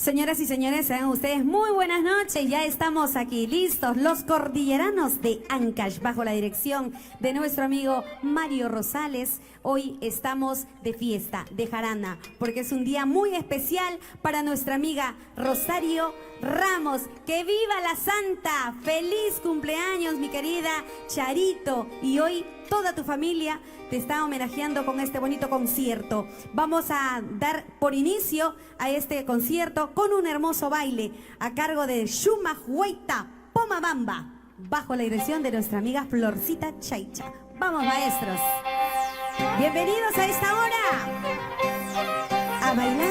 Señoras y señores, sean ustedes muy buenas noches. Ya estamos aquí listos, los cordilleranos de Ancash, bajo la dirección de nuestro amigo Mario Rosales. Hoy estamos de fiesta, de jarana, porque es un día muy especial para nuestra amiga Rosario Ramos. ¡Que viva la Santa! ¡Feliz cumpleaños, mi querida Charito! Y hoy toda tu familia te está homenajeando con este bonito concierto. Vamos a dar por inicio a este concierto con un hermoso baile a cargo de Shuma Huayta Pomabamba, bajo la dirección de nuestra amiga Florcita Chaicha. ¡Vamos, maestros! Bienvenidos a esta hora a bailar.